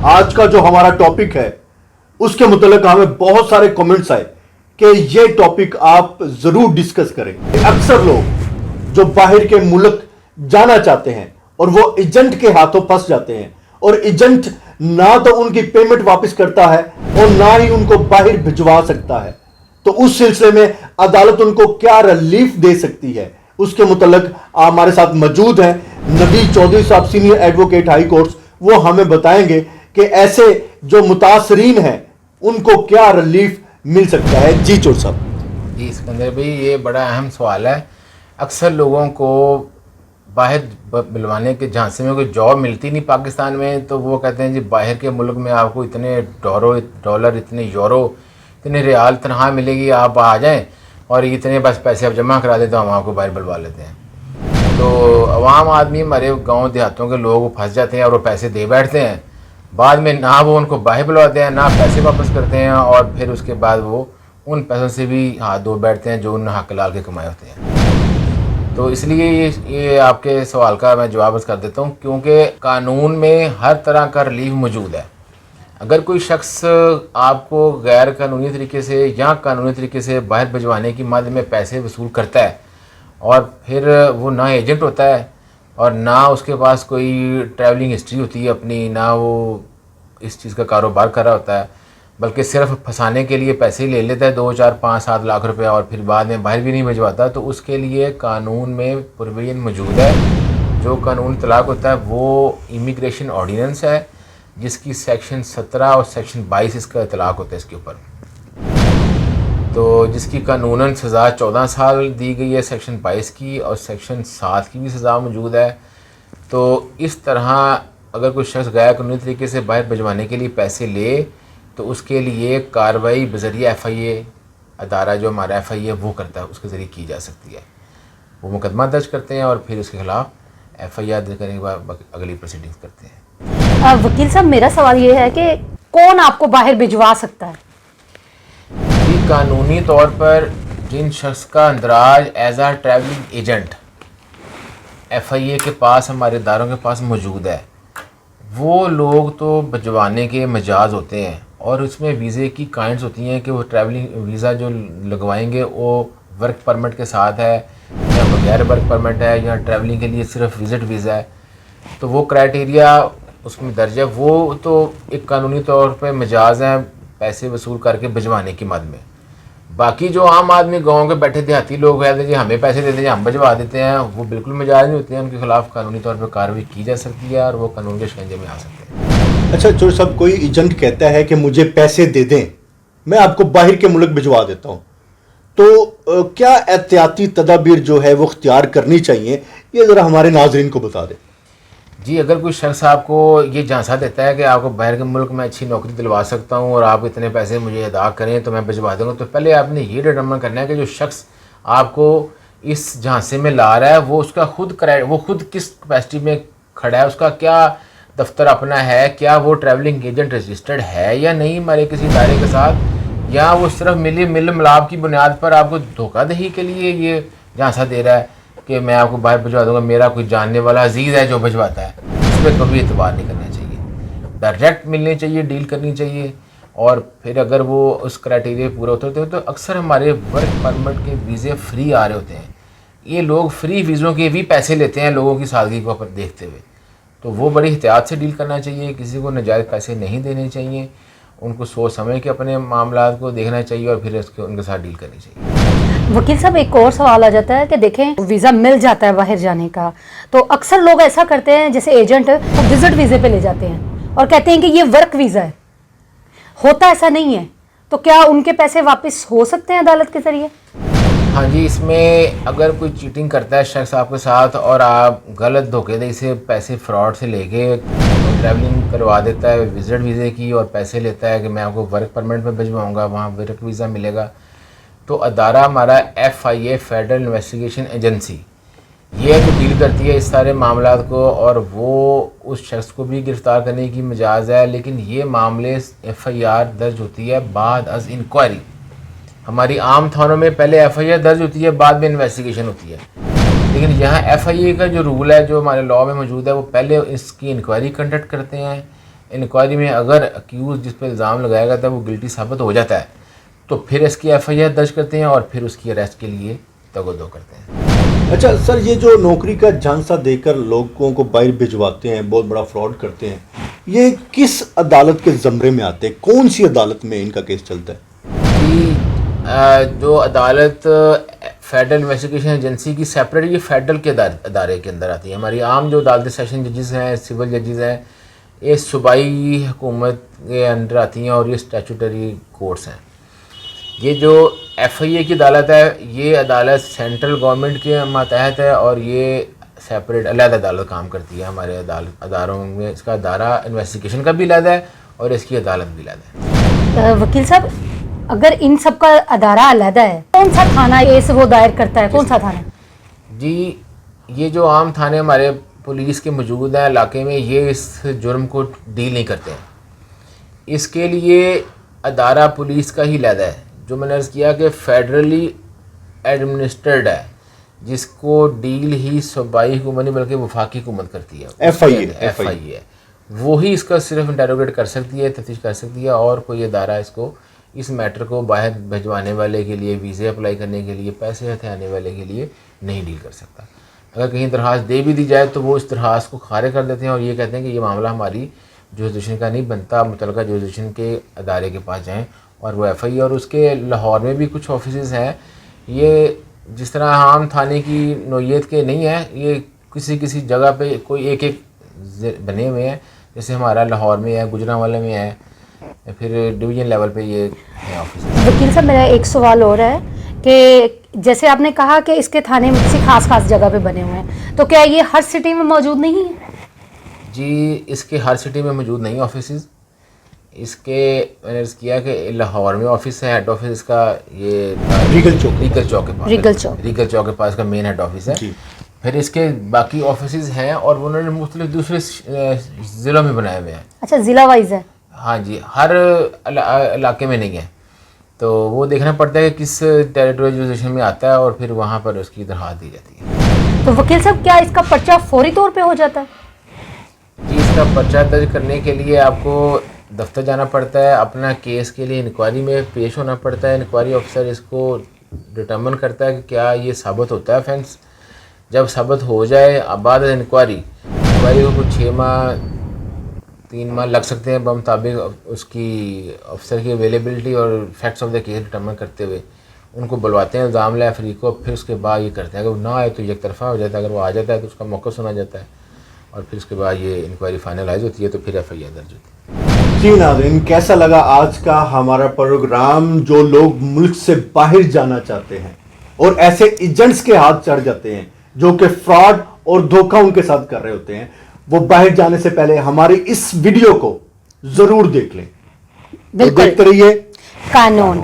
आज का जो हमारा टॉपिक है उसके मुतालिक हमें बहुत सारे कमेंट्स आए कि ये टॉपिक आप जरूर डिस्कस करें। अक्सर लोग जो बाहर के मुल्क जाना चाहते हैं और वो एजेंट के हाथों फंस जाते हैं और एजेंट ना तो उनकी पेमेंट वापस करता है और ना ही उनको बाहर भिजवा सकता है। तो उस सिलसिले में अदालत उनको क्या रिलीफ दे सकती है, उसके मुतालिक हमारे साथ मौजूद हैं नबी चौधरी साहब, सीनियर एडवोकेट हाई कोर्ट। वो हमें बताएंगे कि ऐसे जो मुतासरीन हैं उनको क्या रिलीफ मिल सकता है। जी चौधरी साहब। जी सिकंदर भाई, ये बड़ा अहम सवाल है। अक्सर लोगों को बाहर बुलवाने के झांसे में कोई जॉब मिलती नहीं पाकिस्तान में, तो वो कहते हैं जी बाहर के मुल्क में आपको इतने डॉलर, इतने यूरो, इतने रियाल तनख्वाह मिलेगी, आप आ जाएं और इतने बस पैसे आप जमा करा दें तो हम आपको बाहर बुलवा लेते हैं। तो अवाम आदमी, हमारे गांव देहातों के लोग फंस जाते हैं और वो पैसे दे बैठते हैं। बाद में ना वो उनको बाहर बुलवाते हैं, ना पैसे वापस करते हैं, और फिर उसके बाद वो उन पैसों से भी हाथ धो बैठते हैं जो उन हक लाल के कमाए होते हैं। तो इसलिए ये आपके सवाल का मैं जवाब कर देता हूँ, क्योंकि कानून में हर तरह का रिलीफ मौजूद है। अगर कोई शख्स आपको गैर कानूनी तरीके से या कानूनी तरीके से बाहर भिजवाने की मद में पैसे वसूल करता है और फिर वो ना एजेंट होता है और ना उसके पास कोई ट्रैवलिंग हिस्ट्री होती है अपनी, ना वो इस चीज़ का कारोबार कर रहा होता है, बल्कि सिर्फ फंसाने के लिए पैसे ही ले लेता है 2, 4, 5, 7 लाख रुपया और फिर बाद में बाहर भी नहीं भिजवाता, तो उसके लिए कानून में प्रोविजन मौजूद है। जो कानून तलाक होता है वो इमिग्रेशन ऑर्डिनेंस है, जिसकी सेक्शन 17 और सेक्शन 22 इसका तलाक होता है इसके ऊपर। तो जिसकी कानूनन सज़ा 14 साल दी गई है सेक्शन 22 की, और सेक्शन 7 की भी सज़ा मौजूद है। तो इस तरह अगर कोई शख्स गैर कानूनी तरीके से बाहर भिजवाने के लिए पैसे ले तो उसके लिए कार्रवाई बज़रिया FIA, अदारा जो हमारा FIA है वो करता है, उसके ज़रिए की जा सकती है। वो मुकदमा दर्ज करते हैं और फिर उसके खिलाफ FIR दर्ज करने के बाद अगली प्रोसीडिंग्स करते हैं। वकील साहब, मेरा सवाल ये है कि कौन आपको बाहर भिजवा सकता है? जी, कानूनी तौर पर जिन शख्स का अंदराज एज आ ट्रैवलिंग एजेंट FIA के पास, हमारे इदारों के पास मौजूद है, वो लोग तो भिजवाने के मजाज होते हैं और उसमें वीज़े की काइंड्स होती हैं कि वो ट्रैवलिंग वीज़ा जो लगवाएंगे वो वर्क परमिट के साथ है या बगैर वर्क परमिट है या ट्रैवलिंग के लिए सिर्फ विज़िट वीज़ा है। तो वो क्राइटेरिया उसमें दर्ज है। वो तो एक कानूनी तौर पे मजाज हैं पैसे वसूल करके भिजवाने की मद में। बाकी जो आम आदमी गाँव के बैठे देहाती लोग हैं जी हमें पैसे दे दें हम भिजवा देते हैं, वो बिल्कुल मजाज नहीं होते हैं। उनके खिलाफ कानूनी तौर पर कार्रवाई की जा सकती है और वो कानून के शिकंजे में आ सकते हैं। अच्छा चौधरी साहब, कोई एजेंट कहता है कि मुझे पैसे दे दें, मैं आपको बाहर के मुल्क भिजवा देता हूं, तो क्या एहतियाती तदाबीर जो है वो इख्तियार करनी चाहिए, ये ज़रा हमारे नाजरीन को बता दें। जी, अगर कोई शख्स आपको ये झांसा देता है कि आपको बाहर के मुल्क में अच्छी नौकरी दिलवा सकता हूँ और आप इतने पैसे मुझे अदा करें तो मैं भिजवा दूँगा, तो पहले आपने ये डिटरमिन करना है कि जो शख्स आपको इस झांसे में ला रहा है वो उसका खुद किस कैपेसिटी में खड़ा है, उसका क्या दफ्तर अपना है, क्या वो ट्रैवलिंग एजेंट रजिस्टर्ड है या नहीं हमारे किसी इदारे के साथ, या वो सिर्फ मिल मिलाप की बुनियाद पर आपको धोखाधड़ी के लिए ये झांसा दे रहा है कि मैं आपको बाहर भिजवा दूंगा, मेरा कोई जानने वाला अजीज़ है जो भिजवाता है। उस पर कभी एतबार नहीं करना चाहिए, डायरेक्ट मिलनी चाहिए, डील करनी चाहिए। और फिर अगर वो उस क्राइटेरिया पूरा उतरते हो तो अक्सर हमारे वर्क परमिट के वीज़े फ्री आ रहे होते हैं। ये लोग फ्री वीज़ों के भी पैसे लेते हैं लोगों की सादगी को ऊपर देखते हुए, तो वो बड़ी एहतियात से डील करना चाहिए। किसी को नाजायज़ पैसे नहीं देने चाहिए, उनको सोच समझ के अपने मामला को देखना चाहिए और फिर उनके साथ डील करनी चाहिए। वकील साहब, एक और सवाल आ जाता है कि देखें वीज़ा मिल जाता है बाहर जाने का, तो अक्सर लोग ऐसा करते हैं जैसे एजेंट वो विजिट वीज़े पे ले जाते हैं और कहते हैं कि ये वर्क वीज़ा है, होता ऐसा नहीं है, तो क्या उनके पैसे वापस हो सकते हैं अदालत के ज़रिए? हाँ जी, इसमें अगर कोई चीटिंग करता है शख्स आपके साथ और आप गलत धोखेधड़ी से पैसे फ्रॉड से लेके ट्रैवलिंग करवा देता है विजिट वीज़े की और पैसे लेता है कि मैं आपको वर्क परमिट में भिजवाऊँगा, वहाँ वर्क वीज़ा मिलेगा, तो अदारा हमारा FIA फेडरल इन्वेस्टिगेशन एजेंसी ये जो डील करती है इस सारे मामलात को, और वो उस शख्स को भी गिरफ़्तार करने की मजाज है। लेकिन ये मामले FIR दर्ज होती है बाद अज इंक्वायरी। हमारी आम थानों में पहले FIR दर्ज होती है, बाद में इन्वेस्टिगेशन होती है, लेकिन यहाँ FIA का जो रूल है जो हमारे लॉ में मौजूद है वो पहले इसकी इंक्वायरी कंडक्ट करते हैं, इंक्वायरी में अगर अक्यूज जिस पर इल्ज़ाम लगाया गया था वो गिल्टी साबित हो जाता है तो फिर इसकी FIR दर्ज करते हैं और फिर उसकी अरेस्ट के लिए तगदो करते हैं। अच्छा सर, ये जो नौकरी का झांसा देकर लोगों को बाहर भिजवाते हैं, बहुत बड़ा फ्रॉड करते हैं, ये किस अदालत के ज़मरे में आते हैं? कौन सी अदालत में इनका केस चलता है? कि जो अदालत फेडरल इन्वेस्टिगेशन एजेंसी की सेपरेट, ये फेडरल के अदारे के अंदर आती है। हमारी आम जो अदालत सेशन जजेस हैं, सिविल जजेस हैं, ये सूबाई हुकूमत के अंदर आती हैं और ये स्टैचूटरी कोर्ट्स हैं। ये जो FIA की अदालत है, ये अदालत सेंट्रल गवर्नमेंट के मातहत है और ये सेपरेट अलग अदालत काम करती है। हमारे अदारों में इसका अदारा इन्वेस्टिगेशन का भी अलग है और इसकी अदालत भी अलग है। वकील साहब, अगर इन सब का अदारा अलग है, कौन सा थाना केस वो दायर करता है, कौन सा थाना? जी, ये जो आम थाने हमारे पुलिस के मौजूद हैं इलाके में, ये इस जुर्म को डील नहीं करते हैं। इसके लिए अदारा पुलिस का ही अलग है, जो मैंने अर्ज़ किया कि फेडरली एडमिनिस्ट्रेड है, जिसको डील ही सूबाई हुकूमत नहीं बल्कि वफाकी हुकूमत करती है। FIA वो ही इसका सिर्फ इंटेरोगेट कर सकती है, तफ्तीश कर सकती है, और कोई अदारा इसको इस मैटर को बाहर भिजवाने वाले के लिए, वीज़े अप्लाई करने के लिए, पैसे हथियाने वाले के लिए नहीं डील कर सकता। अगर कहीं दरख्वास्त दे भी दी जाए तो वो इस दरख्वास्त को खारिज कर देते हैं और ये कहते हैं कि ये मामला हमारी जुरिसडिक्शन का नहीं बनता, मुतल्लिका जुरिसडिक्शन के अदारे के पास जाएँ। और वो FIA, और उसके लाहौर में भी कुछ ऑफिस हैं, ये जिस तरह आम थाने की नोयत के नहीं है, ये किसी किसी जगह पे कोई एक एक बने हुए हैं। जैसे हमारा लाहौर में है, गुजरांवाला में है, फिर डिवीजन लेवल पे ये ऑफिस है। वकील साहब, मेरा एक सवाल और है कि जैसे आपने कहा कि इसके थाने में किसी खास जगह पे बने हुए हैं, तो क्या ये हर सिटी में मौजूद नहीं है? जी, इसके हर सिटी में मौजूद नहीं ऑफिस। इसके मैंने अर्ज़ किया कि लाहौर में ऑफिस है, हेड ऑफिस इसका ये रीगल चौक के पास का मेन हेड ऑफिस है। फिर इसके बाकी ऑफिस हैं और उन्होंने मुख्तलिफ दूसरे ज़िलों में बनाए हुए हैं। अच्छा, ज़िला वाइज है? हाँ जी, हर इलाके में नहीं है, तो वो देखना पड़ता है कि किस टेरिटोरियल में आता है और फिर वहाँ पर उसकी दरख्वास्त दी जाती है। तो वकील साहब, क्या इसका पर्चा फौरी तौर पे हो जाता है? जी, इसका पर्चा दर्ज करने के लिए आपको दफ्तर जाना पड़ता है, अपना केस के लिए इंक्वायरी में पेश होना पड़ता है। इंक्वायरी ऑफिसर इसको डिटर्मन करता है कि क्या ये साबित होता है ऑफेंस। जब साबित हो जाए बाद इंक्वायरी को कुछ 6 माह 3 माह लग सकते हैं बमुताबिक उसकी अफसर की अवेलेबिलिटी और facts of the case determine करते हुए उनको बुलवाते हैं इल्ज़ाम लाए फरीक को। फिर उसके बाद ये करते हैं, अगर वो ना आए तो एक तरफा हो जाता है, अगर वो आ जाता है तो उसका मौका सुना जाता है और फिर उसके बाद ये इंक्वायरी फाइनलाइज होती है, तो फिर FIR दर्ज होती है। जी नाज़रीन, कैसा लगा आज का हमारा प्रोग्राम? जो लोग मुल्क से बाहर जाना चाहते हैं और ऐसे एजेंट्स के हाथ चढ़ जाते हैं जो कि फ्रॉड और धोखा उनके साथ कर रहे होते हैं, वो बाहर जाने से पहले हमारी इस वीडियो को जरूर देख लें। बिल्कुल, देखते रहिए कानून।